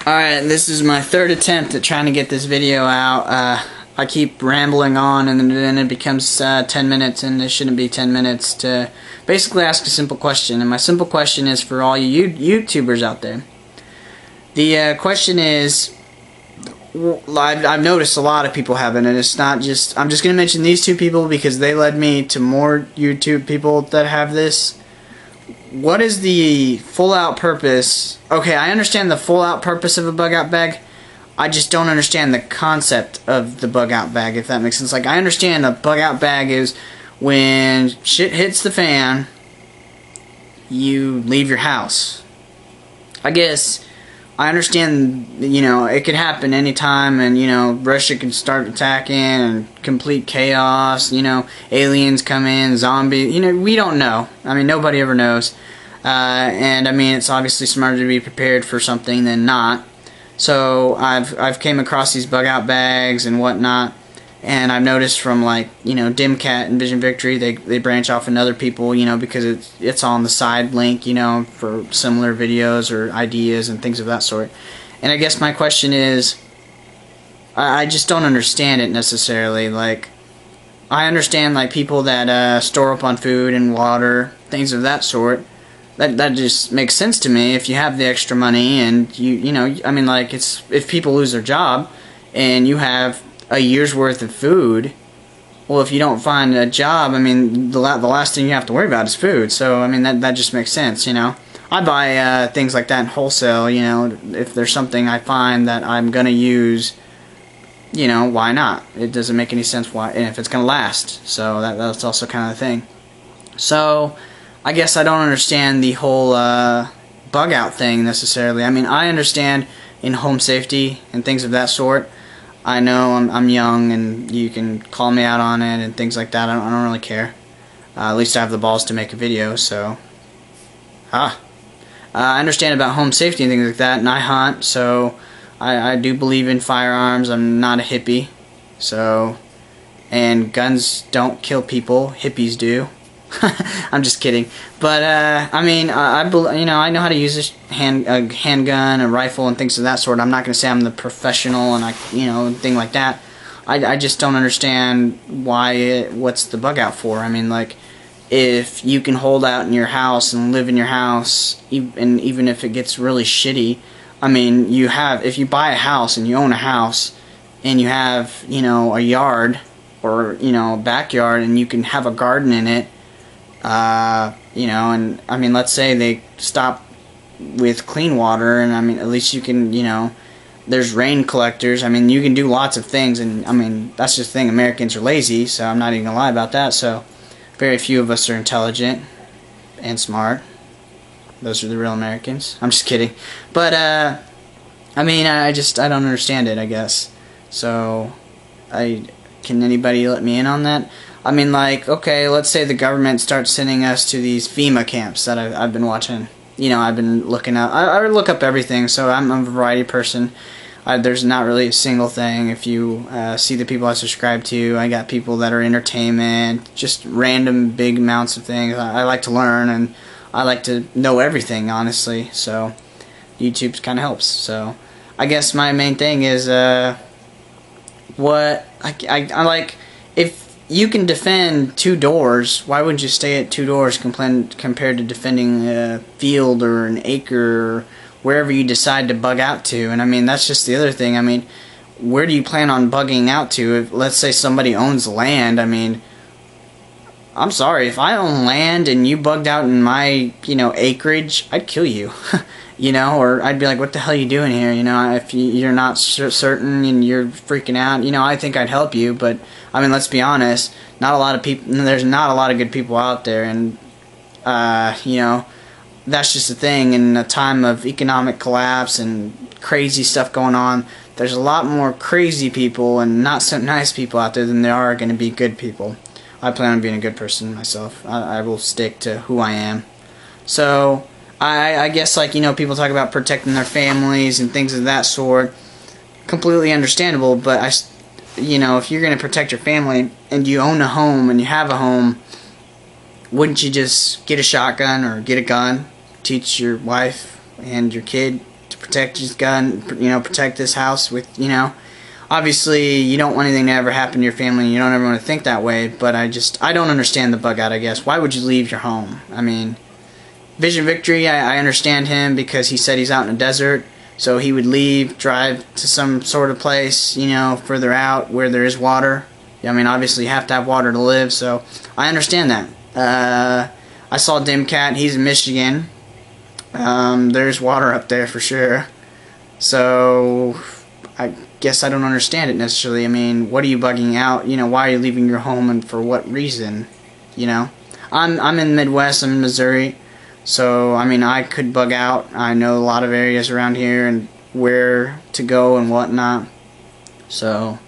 Alright, this is my third attempt at trying to get this video out. I keep rambling on and then it becomes 10 minutes, and it shouldn't be 10 minutes, to basically ask a simple question. And my simple question is for all you YouTubers out there. The question is, I've noticed a lot of people have it, and it's not just, I'm just going to mention these two people because they led me to more YouTube people that have this. What is the full-out purpose? Okay, I understand the full-out purpose of a bug-out bag. I just don't understand the concept of the bug-out bag, if that makes sense. Like, I understand a bug-out bag is when shit hits the fan, you leave your house. I guess I understand, you know, it could happen anytime, and, you know, Russia can start attacking and complete chaos, you know, aliens come in, zombies, you know, we don't know. I mean, nobody ever knows. And, I mean, it's obviously smarter to be prepared for something than not. So, I've came across these bug-out bags and whatnot, and I've noticed from, like, you know, Dimcat and Vision Victory, they branch off in other people, you know, because it's on the side link, you know, for similar videos or ideas and things of that sort. And I guess my question is, I just don't understand it necessarily. Like, I understand, like, people that store up on food and water, things of that sort. That just makes sense to me. If you have the extra money and you know, I mean, like, it's, if people lose their job and you have a year's worth of food, well, if you don't find a job, I mean, the last thing you have to worry about is food. So, I mean, that just makes sense, you know. I buy things like that in wholesale, you know. If there's something I find that I'm gonna use, you know, why not? It doesn't make any sense why, and if it's gonna last. So that's also kind of the thing. So I guess I don't understand the whole bug out thing necessarily. I mean, I understand in home safety and things of that sort. I know I'm young and you can call me out on it and things like that. I don't really care. At least I have the balls to make a video, so. I understand about home safety and things like that, and I hunt, so I do believe in firearms. I'm not a hippie, so. And guns don't kill people, hippies do. I'm just kidding, but I mean, you know, I know how to use a handgun, a rifle, and things of that sort. I'm not going to say I'm the professional, and you know, thing like that. I just don't understand what's the bug out for. I mean, like, if you can hold out in your house and live in your house, and even if it gets really shitty, I mean, if you buy a house and you own a house, and you have, you know, a yard or, you know, a backyard, and you can have a garden in it. You know, and I mean, let's say they stop with clean water, and I mean, at least you can, you know, there's rain collectors. I mean, you can do lots of things, and I mean, that's just the thing. Americans are lazy, so I'm not even gonna lie about that. So, very few of us are intelligent and smart. Those are the real Americans. I'm just kidding, but I mean, I don't understand it, I guess. So, can anybody let me in on that? I mean, like, okay, let's say the government starts sending us to these FEMA camps that I've been watching. You know, I've been looking up. I look up everything, so I'm a variety person. There's not really a single thing. If you see the people I subscribe to, I got people that are entertainment, just random big amounts of things. I like to learn, and I like to know everything, honestly. So YouTube kind of helps. So I guess my main thing is what I like. If you can defend 2 doors, why wouldn't you stay at 2 doors compared to defending a field or an acre or wherever you decide to bug out to? And I mean, that's just the other thing. I mean, where do you plan on bugging out to? If, let's say somebody owns land, I mean, I'm sorry, if I own land and you bugged out in my, you know, acreage, I'd kill you. You know, or I'd be like, what the hell are you doing here? You know, if you're not certain and you're freaking out, you know, I think I'd help you, but I mean, let's be honest, not a lot of people, there's not a lot of good people out there, and you know, that's just the thing. In a time of economic collapse and crazy stuff going on, there's a lot more crazy people and not so nice people out there than there are going to be good people. I plan on being a good person myself. I will stick to who I am. So I guess, like, you know, people talk about protecting their families and things of that sort. Completely understandable, but you know, if you're going to protect your family and you own a home and you have a home, wouldn't you just get a shotgun or get a gun, teach your wife and your kid to protect his gun, you know, protect this house with, you know, obviously you don't want anything to ever happen to your family, and you don't ever want to think that way, but I don't understand the bug out, I guess. Why would you leave your home? I mean, Vision Victory, I understand him because he said he's out in the desert, so he would leave, drive to some sort of place, you know, further out where there is water. I mean, obviously you have to have water to live, so I understand that. I saw Dimcat, he's in Michigan. There's water up there for sure. So I guess I don't understand it necessarily. I mean, what are you bugging out? You know, why are you leaving your home and for what reason? You know, I'm in the Midwest, I'm in Missouri. So, I mean, I could bug out. I know a lot of areas around here and where to go and whatnot. So,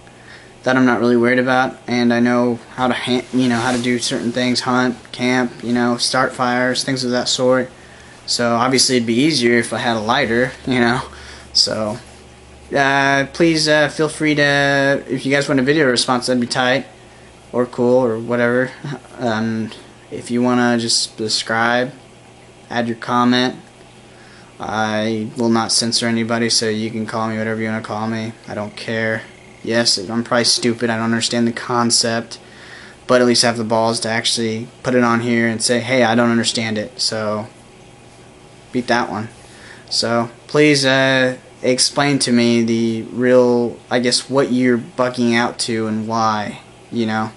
that I'm not really worried about. And I know how to, you know, how to do certain things, hunt, camp, you know, start fires, things of that sort. So, obviously, it'd be easier if I had a lighter, you know. So, please feel free to, if you guys want a video response, that'd be tight or cool or whatever. If you want to just subscribe, add your comment. I will not censor anybody, so you can call me whatever you want to call me. I don't care. Yes, I'm probably stupid. I don't understand the concept, but at least I have the balls to actually put it on here and say, hey, I don't understand it. So, beat that one. So, please explain to me the real, I guess, what you're bugging out to and why, you know,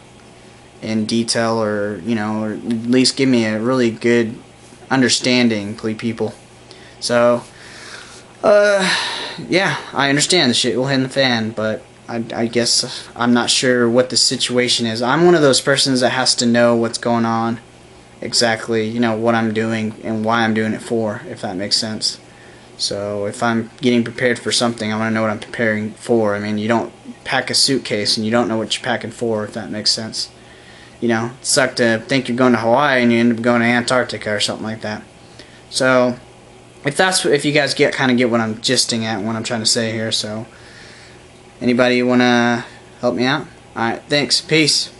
in detail, or, you know, or at least give me a really good understanding, please, people. So, yeah, I understand the shit will hit the fan, but I guess I'm not sure what the situation is. I'm one of those persons that has to know what's going on exactly, you know, what I'm doing and why I'm doing it for, if that makes sense. So if I'm getting prepared for something, I want to know what I'm preparing for. I mean, you don't pack a suitcase and you don't know what you're packing for, if that makes sense. You know, it sucks to think you're going to Hawaii and you end up going to Antarctica or something like that. So, if you guys kind of get what I'm gisting at and what I'm trying to say here. So, anybody want to help me out? Alright, thanks. Peace.